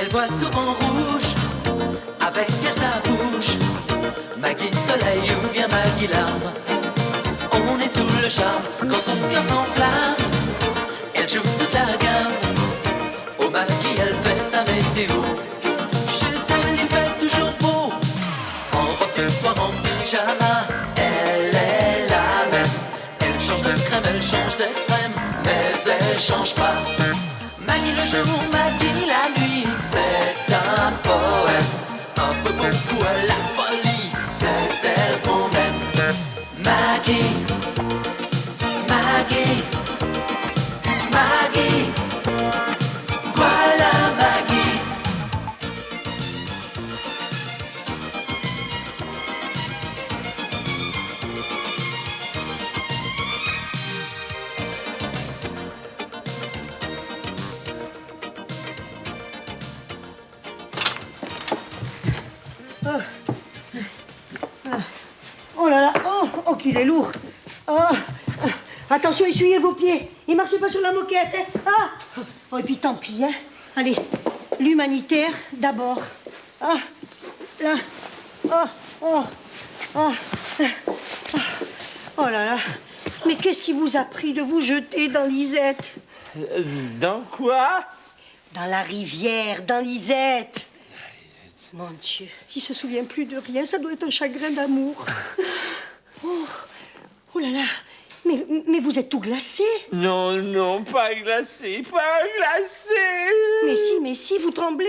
Elle voit souvent rouge, avec elle sa bouche. Maggie soleil ou bien Maggie larme. On est sous le charme quand son cœur s'enflamme. Elle joue toute la gamme. Au Maggie elle fait sa météo. Chez elle il fait toujours beau. En robe de soir, en pyjama. Elle est la même. Elle change de crème, elle change d'extrême, mais elle change pas. Maggie le jour, Maggie la nuit. C'est un poème, un peu beaucoup à la folie. C'est elle qu'on aime. Maggie, Maggie, Maggie. Voilà Maggie. Oh là là, oh qu'il est lourd. Attention, essuyez vos pieds et marchez pas sur la moquette. Hein. Oh, et puis tant pis, hein. Allez, l'humanitaire d'abord. Là. Oh là là. Mais qu'est-ce qui vous a pris de vous jeter dans l'Isette? Dans quoi? Dans la rivière, dans l'Isette. Mon Dieu, il se souvient plus de rien. Ça doit être un chagrin d'amour. Oh là là. Mais vous êtes tout glacé. Non, pas glacé, pas glacé. Mais si, vous tremblez.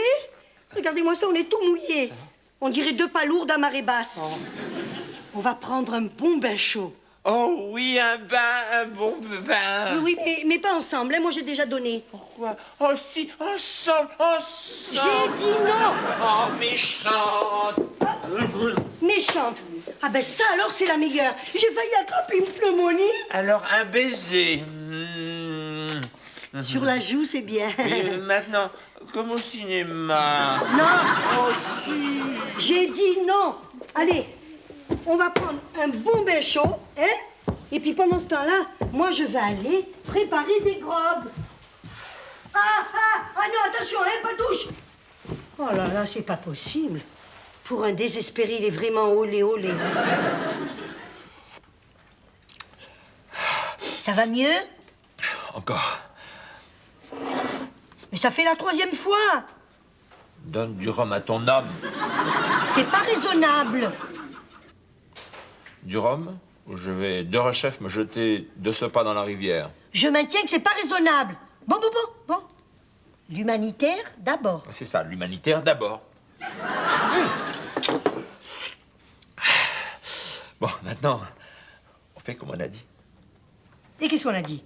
Regardez-moi ça, on est tout mouillé. On dirait deux palourdes à marée basse. On va prendre un bon bain chaud. Oh oui, un bon bain. Oui, mais pas ensemble, hein. Moi j'ai déjà donné. Pourquoi? Oh si, ensemble. J'ai dit non. Oh, méchante. Méchante. Ah ben ça alors c'est la meilleure. J'ai failli attraper une pneumonie. Alors un baiser. Sur la joue, c'est bien. Et maintenant, comme au cinéma. Non. Oh si. J'ai dit non. Allez, on va prendre un bon bain chaud, hein? Et puis pendant ce temps-là, moi je vais aller préparer des grobes. Ah non, attention, hein, pas touche. Oh là là, c'est pas possible. Pour un désespéré, il est vraiment olé. Ça va mieux? Encore. Mais ça fait la 3e fois. Donne du rhum à ton homme. C'est pas raisonnable. Du rhum, ou je vais de rechef me jeter de ce pas dans la rivière. Je maintiens que c'est pas raisonnable. Bon. L'humanitaire d'abord. C'est ça, l'humanitaire d'abord. Bon, maintenant, on fait comme on a dit. Et qu'est-ce qu'on a dit?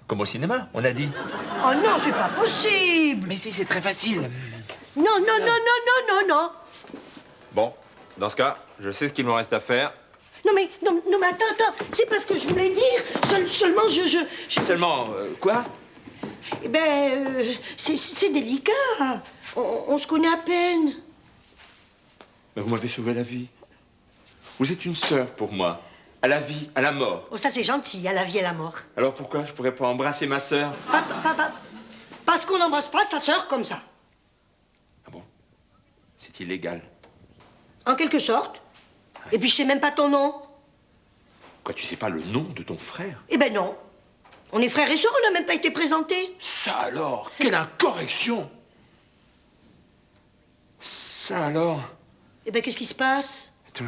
Comme au cinéma, on a dit. Oh non, c'est pas possible. Mais si, c'est très facile. Non. Bon, dans ce cas, je sais ce qu'il me reste à faire. Non mais attends, c'est pas ce que je voulais dire. Seulement je... Seulement, quoi? Eh ben, c'est délicat. On se connaît à peine. Mais vous m'avez sauvé la vie. Vous êtes une sœur pour moi. À la vie, à la mort. Oh, ça c'est gentil, à la vie et à la mort. Alors pourquoi je pourrais pas embrasser ma sœur? Parce qu'on n'embrasse pas sa sœur comme ça. Ah bon? C'est illégal. En quelque sorte. Et puis je sais même pas ton nom. Quoi, tu sais pas le nom de ton frère? Eh ben non. On est frères et sœurs, on n'a même pas été présentés. Ça alors? Quelle incorrection! Ça alors? Eh ben qu'est-ce qui se passe? Attends.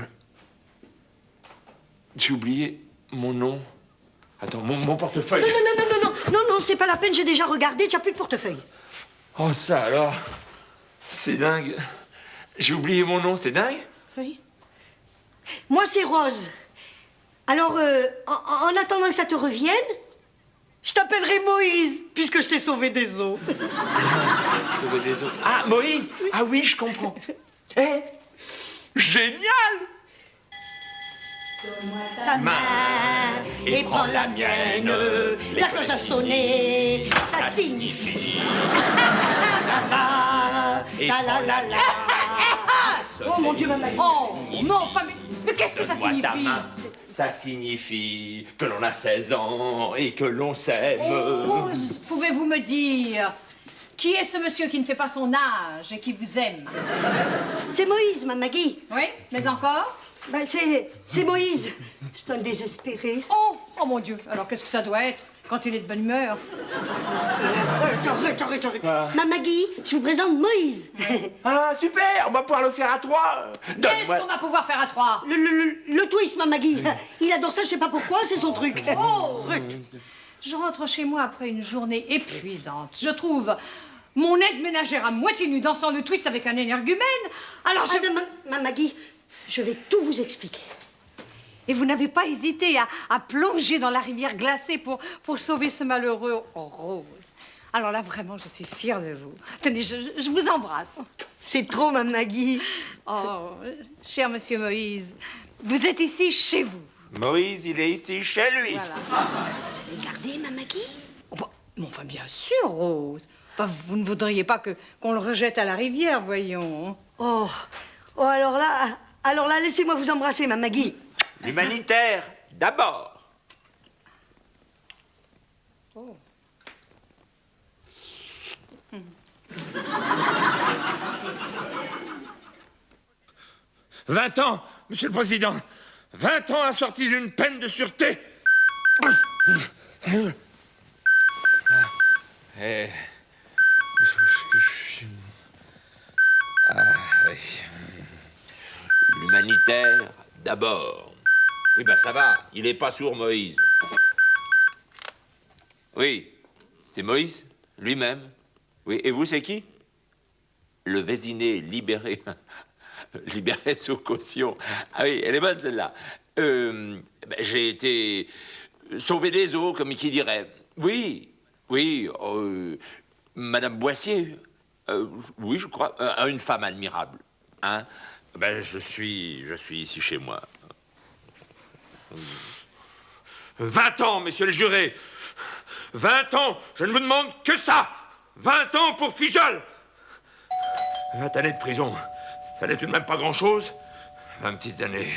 J'ai oublié mon nom. Attends, mon portefeuille. Non, c'est pas la peine, j'ai déjà regardé, tu n'as plus de portefeuille. Oh, ça alors? C'est dingue. J'ai oublié mon nom, c'est dingue? Oui. Moi, c'est Rose. Alors, en attendant que ça te revienne, je t'appellerai Moïse, puisque je t'ai sauvé des eaux. Sauver des autres. Ah, Moïse! Ah oui, je comprends. Eh, génial! Ta main et prends la mienne. La cloche a sonné, ça signifie. La. Oh mon Dieu, maman. Oh, mais enfin, mais qu'est-ce que ça Donne-moi ta signifie? main. Ça signifie que l'on a 16 ans et que l'on s'aime. Rose, pouvez-vous me dire Qui est ce monsieur qui ne fait pas son âge et qui vous aime? C'est Moïse, ma Maggie. Oui, mais encore? Ben, c'est Moïse. C'est un désespéré. Oh mon Dieu, alors qu'est-ce que ça doit être quand il est de bonne humeur? Arrête. Ma Maggie, je vous présente Moïse. Ah, super, on va pouvoir le faire à 3. Qu'est-ce qu'on va pouvoir faire à 3? Le twist, ma Maggie. Il adore ça, je sais pas pourquoi, c'est son truc. Oh! Je rentre chez moi après une journée épuisante. Je trouve mon aide ménagère à moitié nue dansant le twist avec un énergumène. Alors je... Ah, ma Maggie, je vais tout vous expliquer. Et vous n'avez pas hésité à plonger dans la rivière glacée pour sauver ce malheureux Rose. Alors là, vraiment, je suis fière de vous. Tenez, je vous embrasse. C'est trop, ma Maggie. Oh, cher monsieur Moïse, vous êtes ici chez vous. Moïse, il est ici chez lui. Voilà. Vous allez garder, ma Maggie? Oh, bah, mais enfin, bien sûr, Rose. Enfin, vous ne voudriez pas qu'on le rejette à la rivière, voyons. Oh, alors là, laissez-moi vous embrasser, ma Maggie. L'humanitaire, d'abord. Oh. 20 ans, Monsieur le Président. 20 ans assortis d'une peine de sûreté. L'humanitaire, d'abord. Oui, ben ça va, il est pas sourd, Moïse. Oui, c'est Moïse, lui-même. Oui, et vous, c'est qui? Le Vésiné libéré. Libéré sous caution. Ah oui, elle est bonne, celle-là. J'ai été sauvé des eaux, comme qui dirait. Oui, Madame Boissier. Oui, je crois. Une femme admirable. Hein? Je suis ici chez moi. 20 ans, messieurs les jurés. 20 ans, je ne vous demande que ça. 20 ans pour Fijol. 20 années de prison, ça n'est tout de même pas grand-chose. 20 petites années.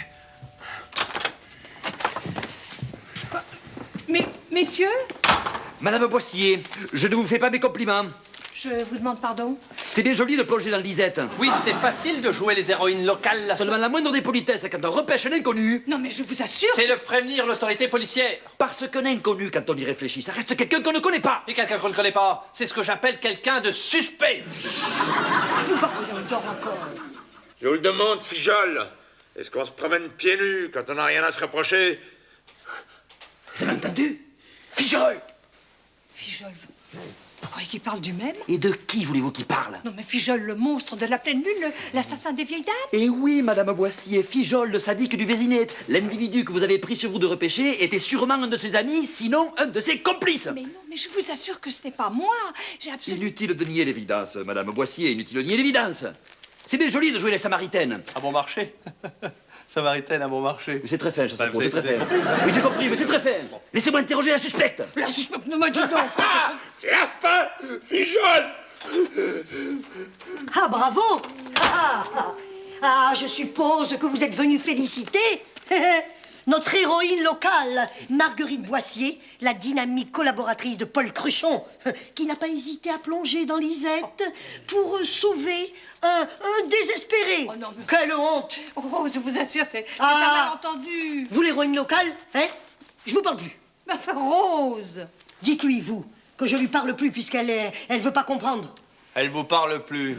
Mais, messieurs, Madame Boissier, je ne vous fais pas mes compliments. je vous demande pardon. C'est bien joli de plonger dans l'Isette. Oui, c'est facile de jouer les héroïnes locales. Seulement la moindre des politesses quand on repêche un inconnu. Non, mais je vous assure. C'est de prévenir l'autorité policière. Parce qu'un inconnu, quand on y réfléchit, ça reste quelqu'un qu'on ne connaît pas. Et quelqu'un qu'on ne connaît pas, c'est ce que j'appelle quelqu'un de suspect. Voyons, il dort encore. Je vous le demande, Fijol. Est-ce qu'on se promène pieds nus quand on n'a rien à se reprocher? Vous avez entendu? Fijol. Fijol, vous croyez qu'il parle du même? Et de qui voulez-vous qu'il parle? Non, mais Fijol, le monstre de la pleine lune, l'assassin des vieilles dames. Eh oui, Madame Boissier, Fijol, le sadique du Vésinet. L'individu que vous avez pris sur vous de repêcher était sûrement un de ses amis, sinon un de ses complices. Mais non, mais je vous assure que ce n'est pas moi. J'ai absolument... Inutile de nier l'évidence, Madame Boissier, inutile de nier l'évidence. C'est bien joli de jouer les Samaritaines. À bon marché. Samaritaine à bon marché. Mais c'est très fin, je Bah, c'est très fin. Oui, j'ai compris, mais c'est très fin. Laissez-moi interroger la suspecte. La suspecte, ne me dites donc. C'est la fin, Fijol. Ah, bravo. Je suppose que vous êtes venu féliciter notre héroïne locale, Marguerite Boissier, la dynamique collaboratrice de Paul Cruchon, qui n'a pas hésité à plonger dans l'Isette pour sauver un désespéré. Oh non, mais- Quelle honte. Oh, je vous assure, c'est Ah. un malentendu. Vous, l'héroïne locale, hein? Je vous parle plus. Mais enfin, Rose. Dites-lui, vous, que je lui parle plus puisqu'elle veut pas comprendre. Elle vous parle plus.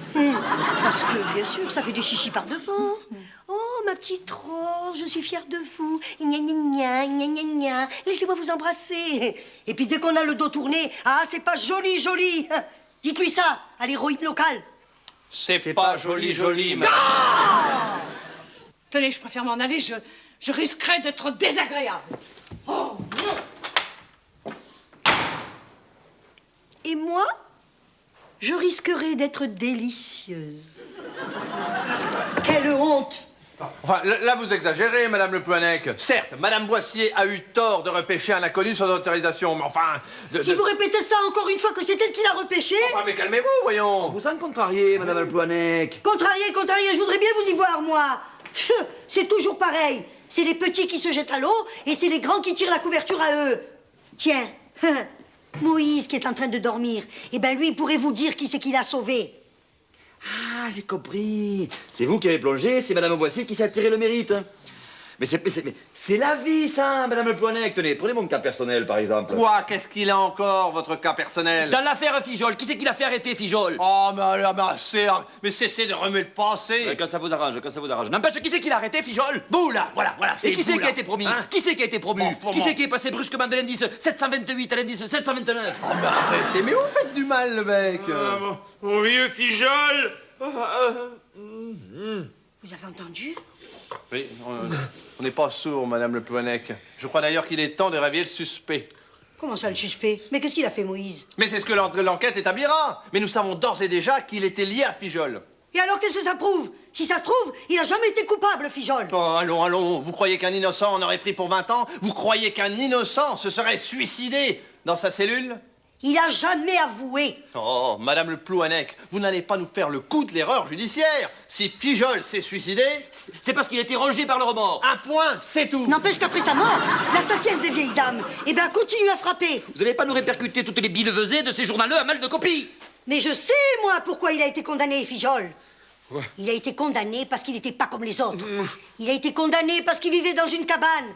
Parce que, bien sûr, ça fait des chichis par devant. Oh, ma petite Rose, je suis fière de vous. Gna gna gna, gna gna gna. Laissez-moi vous embrasser. Et puis, dès qu'on a le dos tourné, c'est pas joli, joli. Dites-lui ça, à l'héroïne locale. C'est pas joli, mais... Tenez, je préfère m'en aller, je risquerais d'être désagréable. Oh, non. Et moi, je risquerais d'être délicieuse. Quelle honte. Enfin, là, vous exagérez, Madame Le Plouanec. Certes, Madame Boissier a eu tort de repêcher un inconnu sans autorisation, mais enfin... Si vous répétez ça encore une fois que c'est elle qui l'a repêché... Ah, mais calmez-vous, voyons. Vous en contrariez, Madame Le Plouanec. Contrarié, je voudrais bien vous y voir, moi. C'est toujours pareil. C'est les petits qui se jettent à l'eau et c'est les grands qui tirent la couverture à eux. Tiens, Moïse qui est en train de dormir. Eh ben lui, il pourrait vous dire qui c'est qui l'a sauvé. Ah, j'ai compris. C'est vous qui avez plongé, c'est Madame Boissier qui s'est attiré le mérite. Mais c'est la vie, ça, Madame Le Poinec. Tenez, prenez mon cas personnel, par exemple. Quoi? Qu'est-ce qu'il a encore, votre cas personnel? Dans l'affaire Fijol, qui c'est qui l'a fait arrêter, Fijol? Oh, mais cessez de remuer le passé. Quand ça vous arrange, quand ça vous arrange. N'empêche, qui c'est qui l'a arrêté, Fijol? Vous, là, voilà, c'est Et qui c'est vous, qui a là. été promu? Hein? Qui c'est qui a été promu? Bon, Qui c'est qui est passé brusquement de l'indice 728 à l'indice 729? Oh, mais arrêtez, mais vous faites du mal, le mec. Mon vieux Fijol. Vous avez entendu? Oui, on n'est pas sourd, Madame Le Poinec. Je crois d'ailleurs qu'il est temps de réveiller le suspect. Comment ça, le suspect? Mais qu'est-ce qu'il a fait, Moïse? Mais c'est ce que l'enquête établira. Mais nous savons d'ores et déjà qu'il était lié à Fijol. Et alors, qu'est-ce que ça prouve? Si ça se trouve, il a jamais été coupable, Fijol. Oh, allons. Vous croyez qu'un innocent en aurait pris pour 20 ans? Vous croyez qu'un innocent se serait suicidé dans sa cellule? Il a jamais avoué. Oh, Madame Le Plouanec, vous n'allez pas nous faire le coup de l'erreur judiciaire. Si Fijol s'est suicidé, C'est parce qu'il a été rongé par le remords. un point, c'est tout. N'empêche qu'après sa mort, l'assassin des vieilles dames, eh ben, continue à frapper. Vous n'allez pas nous répercuter toutes les billevesées de ces journaleux à mal de copie. Mais je sais, moi, pourquoi il a été condamné, Fijol. Il a été condamné parce qu'il n'était pas comme les autres. Il a été condamné parce qu'il vivait dans une cabane.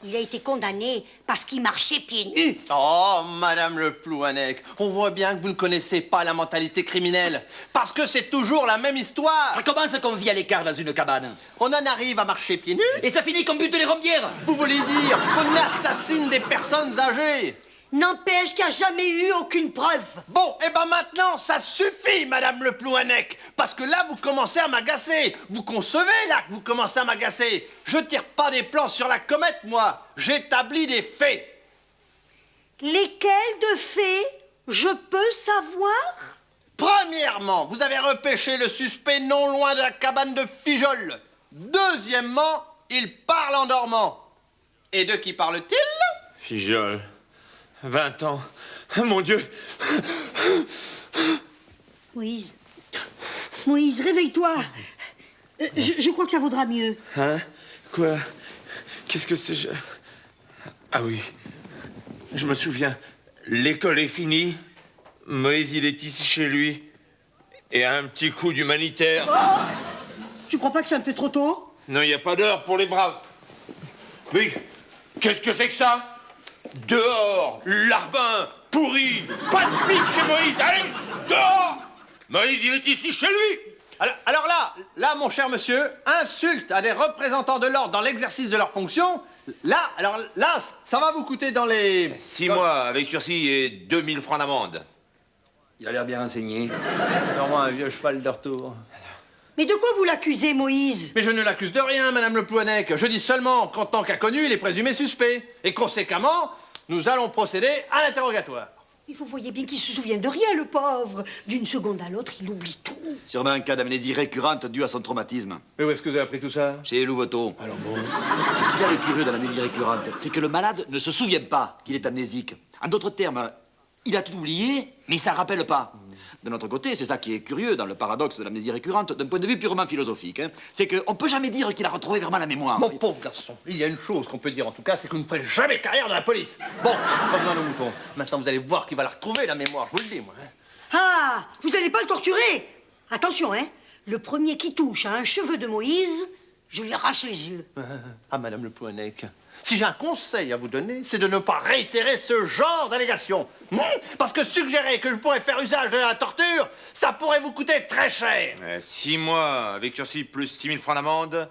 Il a été condamné parce qu'il marchait pieds nus. Oh, Madame Le Plouanec, on voit bien que vous ne connaissez pas la mentalité criminelle. Parce que c'est toujours la même histoire. Ça commence qu'on vit à l'écart dans une cabane. On en arrive à marcher pieds nus. Et ça finit qu'on bute les rombières. Vous voulez dire qu'on assassine des personnes âgées? N'empêche qu'il n'y a jamais eu aucune preuve. Bon, et ben maintenant, ça suffit, Madame Le Plouanec. Parce que là, vous commencez à m'agacer. Vous concevez, là, que vous commencez à m'agacer. Je tire pas des plans sur la comète, moi. J'établis des faits. Lesquels de faits je peux savoir? Premièrement, vous avez repêché le suspect non loin de la cabane de Fijol. Deuxièmement, il parle en dormant. Et de qui parle-t-il? Fijol. 20 ans. Mon Dieu. Moïse. Moïse, réveille-toi. Je crois que ça vaudra mieux. Hein? Quoi? Qu'est-ce que c'est? Ah oui. Je me souviens. L'école est finie. Moïse, il est ici chez lui. Et un petit coup d'humanitaire. Oh, tu crois pas que c'est un peu trop tôt? Non, il n'y a pas d'heure pour les braves. Mais qu'est-ce que c'est que ça? Dehors, larbin, pourri, pas de flic chez Moïse, allez, dehors! Moïse, il est ici chez lui! Alors là, mon cher monsieur, insulte à des représentants de l'ordre dans l'exercice de leurs fonctions, là, ça va vous coûter dans les... 6 mois avec sursis et 2000 francs d'amende. Il a l'air bien renseigné. Sûrement un vieux cheval de retour. Mais de quoi vous l'accusez, Moïse? Mais je ne l'accuse de rien, Madame Le Plouanec. Je dis seulement qu'en tant qu'inconnu, il est présumé suspect. Et conséquemment, nous allons procéder à l'interrogatoire. Et vous voyez bien qu'il se souvient de rien, le pauvre. D'une seconde à l'autre, il oublie tout. Sûrement un cas d'amnésie récurrente dû à son traumatisme. Mais où est-ce que vous avez appris tout ça? Chez Louveteau. Alors bon... Ce qu'il y a de curieux dans l'amnésie récurrente, c'est que le malade ne se souvient pas qu'il est amnésique. En d'autres termes, il a tout oublié, mais il s'en rappelle pas. De notre côté, c'est ça qui est curieux dans le paradoxe de l'amnésie récurrente, d'un point de vue purement philosophique. Hein. C'est qu'on peut jamais dire qu'il a retrouvé vraiment la mémoire. Mon pauvre garçon, il y a une chose qu'on peut dire en tout cas, c'est que vous ne ferez jamais carrière dans la police. Bon, revenons à nos moutons. Maintenant, vous allez voir qu'il va la retrouver, la mémoire, je vous le dis, moi. Hein. Ah, vous n'allez pas le torturer? Attention, hein. Le premier qui touche à un cheveu de Moïse, je lui arrache les yeux. Ah, Madame Le Plouanec, si j'ai un conseil à vous donner, c'est de ne pas réitérer ce genre d'allégation. Parce que suggérer que je pourrais faire usage de la torture, ça pourrait vous coûter très cher. 6 mois avec sursis plus 6000 francs d'amende,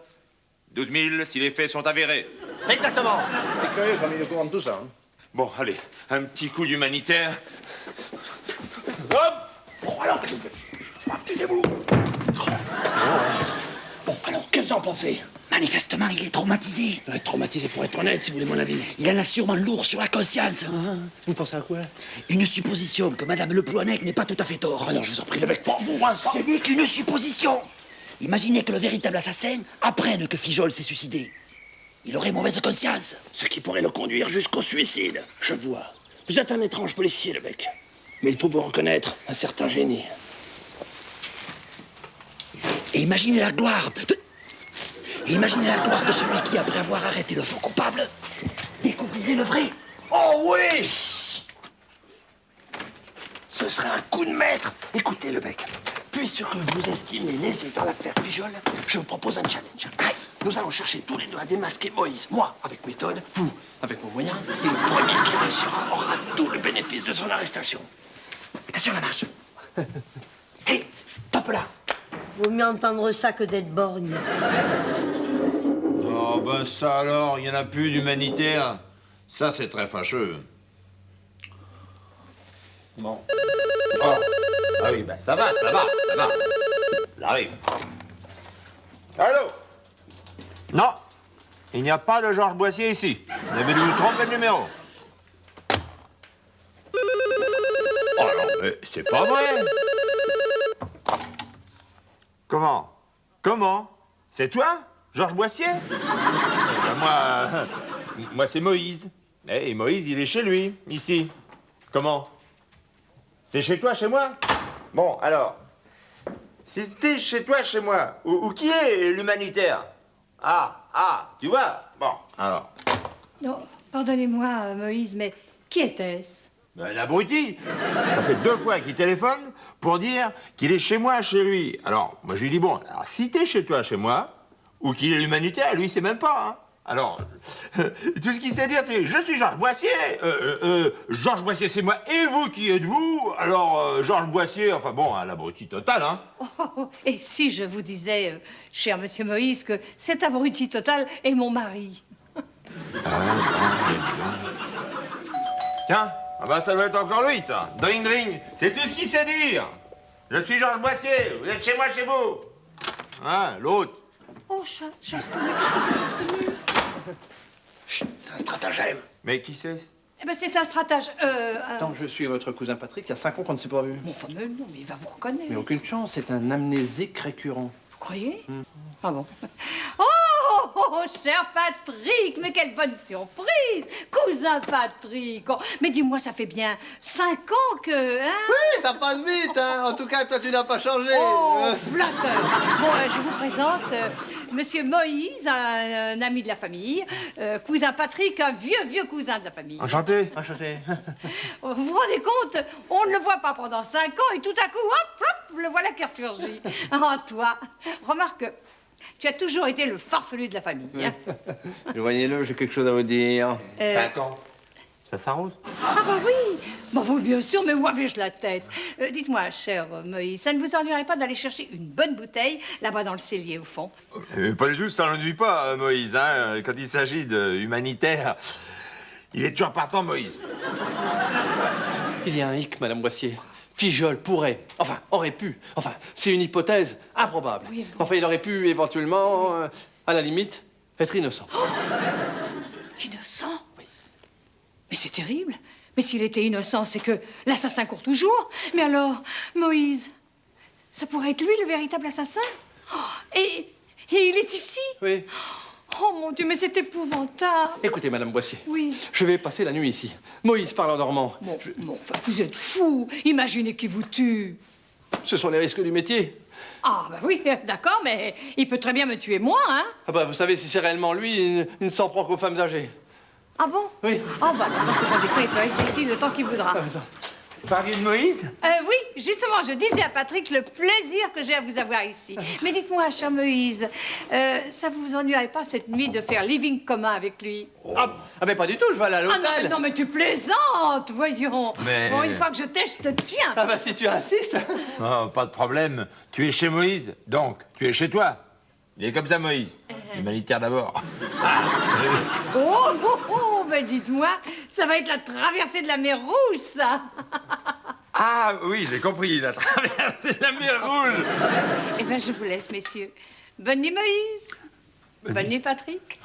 12 000 si les faits sont avérés. Exactement. C'est curieux comme il est au courant de tout ça. Hein. Bon, allez, un petit coup d'humanitaire. Hop! Bon, alors, taisez-vous. Bon, alors, qu'est-ce que vous en pensez? Manifestement, il est traumatisé. Traumatisé pour être honnête, si vous voulez mon avis. Il en a sûrement lourd sur la conscience. Vous pensez à quoi? Une supposition que Madame Le Plouanec n'est pas tout à fait tort. Alors, je vous en prie, le bec pour vous, hein, Ce n'est qu'une supposition. Imaginez que le véritable assassin apprenne que Fijol s'est suicidé. Il aurait mauvaise conscience. Ce qui pourrait le conduire jusqu'au suicide. Je vois. Vous êtes un étrange policier, le bec. Mais il faut vous reconnaître un certain génie. Et imaginez la gloire de... Imaginez la gloire de celui qui, après avoir arrêté le faux coupable, découvrirait le vrai. Oh oui! un coup de maître. Écoutez, le bec, puisque vous estimez lésé dans l'affaire Fijol, je vous propose un challenge. Allez, nous allons chercher tous les deux à démasquer Moïse. Moi, avec méthode, vous, avec vos moyens. Et le premier qui réussira aura tout le bénéfice de son arrestation. Attention, la marche. Hé, top là. Vaut mieux entendre ça que d'être borgne. Oh, ben ça alors, il n'y en a plus d'humanitaire. Ça, c'est très fâcheux. Bon. Oh. Ah oui, ben ça va. J'arrive. Allô? Non, il n'y a pas de Georges Boissier ici. Vous avez dû vous tromper de numéro. Oh non, mais c'est pas vrai. Comment? C'est toi, Georges Boissier? Ben moi c'est Moïse. Et Moïse, il est chez lui, ici. Comment? C'est chez toi, chez moi? Bon, alors, si t'es chez toi, chez moi, où qui est l'humanitaire? Ah, tu vois? Bon, alors. Non, pardonnez-moi, Moïse, mais qui était-ce? Ben, l'abruti. Ça fait 2 fois qu'il téléphone pour dire qu'il est chez moi, chez lui. Alors, moi, je lui dis, bon, alors, si t'es chez toi, chez moi, ou qu'il est l'humanitaire, lui, il sait même pas, hein. Alors, tout ce qu'il sait dire, c'est « Je suis Georges Boissier, Georges Boissier, c'est moi, et vous, qui êtes-vous » Alors, Georges Boissier, enfin bon, hein, l'abruti total, hein. Et si je vous disais, cher monsieur Moïse, que cet abruti total est mon mari? Tiens, ah ben, ça doit être encore lui, ça. Dring, dring, c'est tout ce qu'il sait dire. Je suis Georges Boissier, vous êtes chez moi, chez vous. Hein, l'autre. Oh, chasse, qu'est-ce que c'est que ça? Chut, c'est un stratagème. Mais qui c'est? Eh ben, c'est un stratège. Tant que je suis votre cousin Patrick, il y a 5 ans qu'on ne s'est pas vu. Bon, fameux, non, mais il va vous reconnaître. Mais aucune chance, c'est un amnésique récurrent. Vous croyez? Ah bon? Oh, cher Patrick, mais quelle bonne surprise! Cousin Patrick! Oh, mais dis-moi, ça fait bien 5 ans que... Hein? Oui, ça passe vite, hein. En tout cas, toi, tu n'as pas changé. Oh, flatteur! Bon, je vous présente Monsieur Moïse, un ami de la famille, cousin Patrick, un vieux cousin de la famille. Enchanté. Vous vous rendez compte? On ne le voit pas pendant 5 ans et tout à coup, hop, le voilà qui ressurgit. Oh, toi, remarque, tu as toujours été le farfelu de la famille. Hein? Voyez-le, j'ai quelque chose à vous dire. 5 ans. Ça s'arrose? Ah bah oui! Bah oui, bien sûr, mais où avais-je la tête? Dites-moi, cher Moïse, ça ne vous ennuierait pas d'aller chercher une bonne bouteille là-bas dans le cellier au fond? Pas du tout, ça n'ennuie pas, Moïse. Hein. Quand il s'agit de humanitaire, il est toujours partant, Moïse. Il y a un hic, Madame Boissier. Fijol pourrait, enfin, aurait pu, enfin, c'est une hypothèse improbable. Oui, bon. Enfin, il aurait pu éventuellement, à la limite, être innocent. Innocent? Oui. Mais c'est terrible. Mais s'il était innocent, c'est que l'assassin court toujours. Mais alors, Moïse, ça pourrait être lui le véritable assassin? Oh, et il est ici? Oui. Oh mon Dieu, mais c'est épouvantable. Écoutez, Madame Boissier. Oui. Je vais passer la nuit ici. Moïse parle en dormant. Bon, enfin, vous êtes fou. Imaginez qu'il vous tue. Ce sont les risques du métier. Ah, bah oui, d'accord, mais il peut très bien me tuer moi, hein? Ah bah, vous savez, si c'est réellement lui, il ne s'en prend qu'aux femmes âgées. Ah bon? Oui. Oh, bah, dans ces conditions, il peut rester ici le temps qu'il voudra. Parliez de Moïse? Oui, justement, je disais à Patrick le plaisir que j'ai à vous avoir ici. Mais dites-moi, cher Moïse, ça vous ennuierait pas cette nuit de faire living commun avec lui? Ah, mais pas du tout, je vais aller à Ah l'hôtel. non, mais tu plaisantes, voyons. Mais- Bon, une fois que je t'ai, je te tiens. Ah bah, si tu insistes. Oh, pas de problème. Tu es chez Moïse, donc tu es chez toi. Il est comme ça, Moïse. Humanitaire d'abord. Ben dites-moi, ça va être la traversée de la mer Rouge, ça. Ah oui, j'ai compris, la traversée de la mer Rouge. Eh bien, je vous laisse, messieurs. Bonne nuit, Moïse. Bonne nuit, Patrick.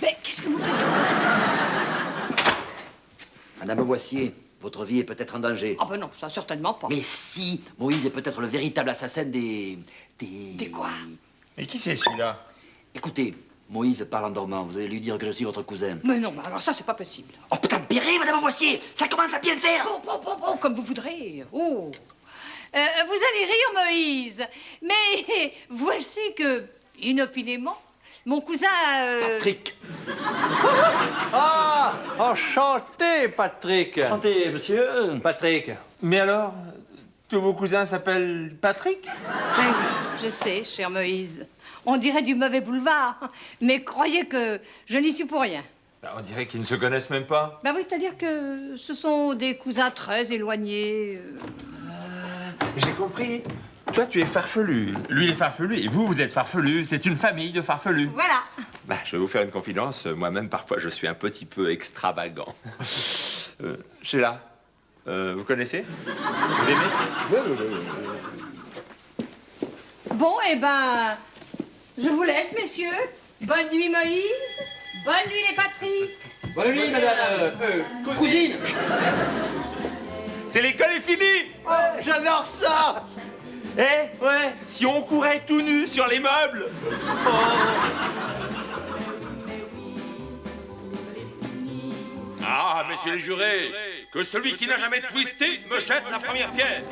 Mais qu'est-ce que vous faites? Madame Boissier, votre vie est peut-être en danger. Ah ben non, ça certainement pas. Mais si, Moïse est peut-être le véritable assassin des... Des quoi? Et qui c'est celui-là? Écoutez, Moïse parle en dormant. Vous allez lui dire que je suis votre cousin. Mais non, mais alors ça, c'est pas possible. Oh putain, péré, Madame Boissier. Ça commence à bien faire. Oh, comme vous voudrez. Oh. Vous allez rire, Moïse. Mais voici que, inopinément, mon cousin... Patrick. Ah, enchanté, Patrick. Enchanté, monsieur. Patrick. Mais alors, tous vos cousins s'appellent Patrick? Oui, je sais, cher Moïse. On dirait du mauvais boulevard. Mais croyez que je n'y suis pour rien. Bah, on dirait qu'ils ne se connaissent même pas. Ben oui, c'est-à-dire que ce sont des cousins très éloignés. J'ai compris. Toi, tu es farfelu. Lui, il est farfelu. Et vous, vous êtes farfelu. C'est une famille de farfelus. Voilà. Bah, je vais vous faire une confidence. Moi-même, parfois, je suis un petit peu extravagant. Sheila, vous connaissez? Vous aimez? Bon, eh ben, je vous laisse, messieurs. Bonne nuit, Moïse. Bonne nuit, les Patrick. Bonne nuit, madame. Cousine. C'est l'école est finie. Ouais, j'adore ça. Eh? Ouais. Si on courait tout nu sur les meubles. Ah, messieurs les jurés, que celui qui n'a jamais twisté me jette la première pierre.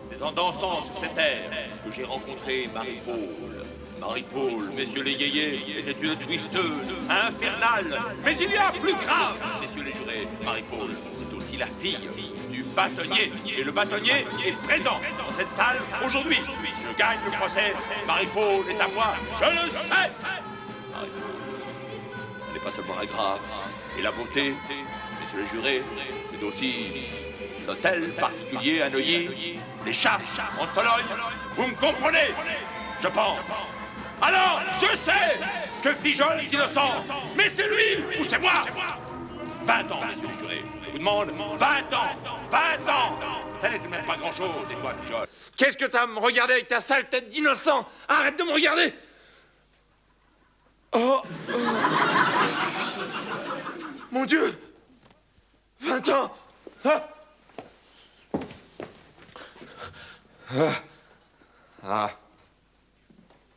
C'est en dansant sur cette terre que j'ai rencontré Marie-Paul. Marie-Paul, messieurs les yéyés, était une twisteuse infernale. Mais il y a plus grave, messieurs les jurés. Marie-Paul, c'est aussi la fille du bâtonnier. Et le bâtonnier est présent dans cette salle aujourd'hui. Je gagne le procès. Marie-Paul est à moi. Je le sais. Marie-Paul, ce n'est pas seulement la grâce et la beauté, messieurs les jurés, c'est aussi l'hôtel particulier à Neuilly, les chasses en Sologne. Vous me comprenez? Je pense. Alors, je sais que Fijol est innocent, mais c'est lui ou c'est moi. 20 ans, messieurs les jurés. Je vous demande 20 ans. 20 ans. Ça n'est tout de même pas grand-chose, c'est toi, Fijol. Qu'est-ce que t'as à me regarder avec ta sale tête d'innocent? Arrête de me regarder. Oh. Mon Dieu. 20 ans. Ah.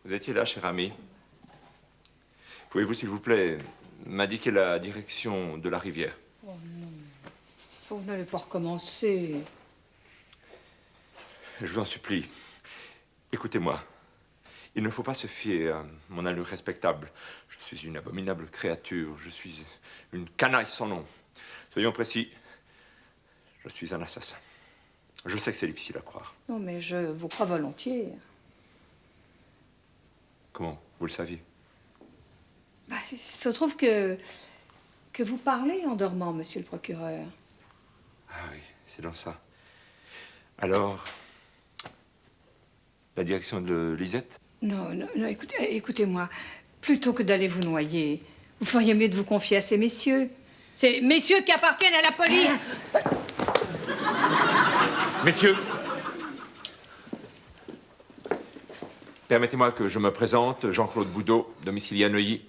Vous étiez là, cher ami. Pouvez-vous, s'il vous plaît, m'indiquer la direction de la rivière? Oh non. Vous n'allez pas recommencer. Je vous en supplie. Écoutez-moi. Il ne faut pas se fier à mon allure respectable. Je suis une abominable créature. Je suis une canaille sans nom. Soyons précis. Je suis un assassin. Je sais que c'est difficile à croire. Non, mais je vous crois volontiers. Comment? Vous le saviez? Bah, il se trouve que vous parlez en dormant, monsieur le procureur. Ah oui, c'est dans ça. Alors, la direction de Lisette? Non, écoutez-moi. Plutôt que d'aller vous noyer, vous feriez mieux de vous confier à ces messieurs. Ces messieurs qui appartiennent à la police. Messieurs, permettez-moi que je me présente, Jean-Claude Boudot, domicilié à Neuilly,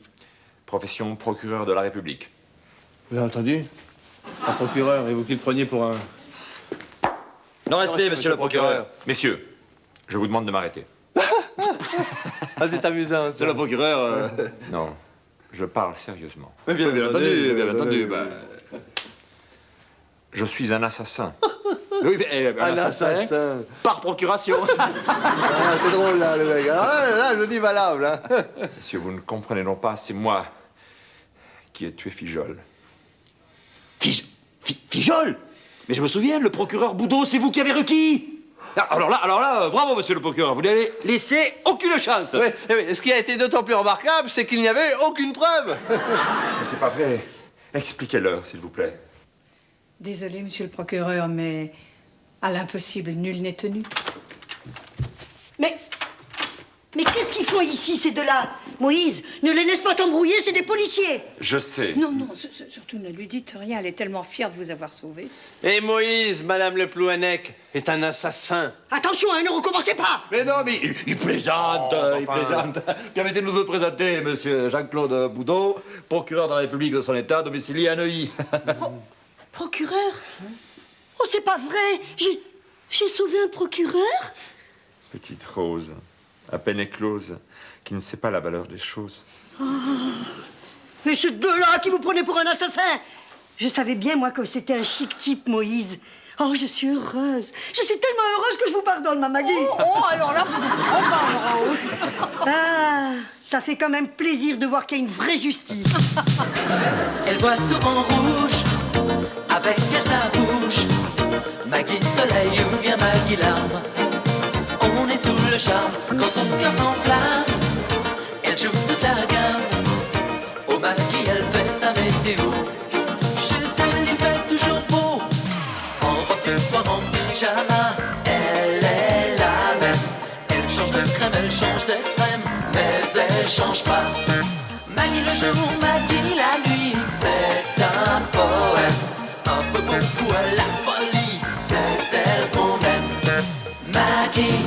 profession procureur de la République. Vous avez entendu? Un procureur, et vous qui le preniez pour un... Non, respect, monsieur le procureur. Messieurs, je vous demande de m'arrêter. Ah, c'est amusant, ça. Monsieur le procureur. Non, je parle sérieusement. Bien entendu. Bah, Je suis un assassin. oui, mais, Un assassin. par procuration. Ah, c'est drôle, là, le mec. Ah, là, je dis valable, hein. Messieurs, vous ne comprenez non pas, c'est moi qui ai tué Fijol. Fijol? Mais je me souviens, le procureur Boudot, c'est vous qui avez requis. Alors là, bravo, monsieur le procureur. Vous n'avez laissé aucune chance. Oui, oui. Ce qui a été d'autant plus remarquable, c'est qu'il n'y avait aucune preuve. Mais c'est pas vrai. Expliquez-leur, s'il vous plaît. Désolé, monsieur le procureur, mais à l'impossible, nul n'est tenu. Mais qu'est-ce qu'ils font ici, ces deux-là? Moïse, ne les laisse pas t'embrouiller, c'est des policiers. Je sais. Non, surtout ne lui dites rien. Elle est tellement fière de vous avoir sauvé. Et Moïse, Madame Le Plouanec, est un assassin. Attention, hein, ne recommencez pas. Mais non, mais il plaisante, il plaisante. Permettez-nous de vous présenter, monsieur Jean-Claude Boudot, procureur de la République de son État, domicilié à Neuilly. Procureur? Oh, c'est pas vrai. J'ai sauvé un procureur? Petite rose, à peine éclose, qui ne sait pas la valeur des choses. Mais ces deux-là qui vous prenaient pour un assassin. Je savais bien, moi, que c'était un chic type, Moïse. Oh, je suis heureuse. Je suis tellement heureuse que je vous pardonne, ma Maggie. Oh, alors là, vous êtes trop malheureuse. Ah, ça fait quand même plaisir de voir qu'il y a une vraie justice. Elle voit souvent rouge, avec elle sa bouche. Maggie soleil ou bien Maggie larme. On est sous le charme quand son cœur s'enflamme. Elle joue toute la gamme. Oh Maggie, elle fait sa météo. Chez elle, il fait toujours beau. En robe de soir, en pyjama. Elle est la même. Elle change de crème, elle change d'extrême, mais elle change pas. Maggie le jour, Maggie la nuit, c'est un poème. Un peu beaucoup à la folie, c'est elle qu'on aime. Maggie,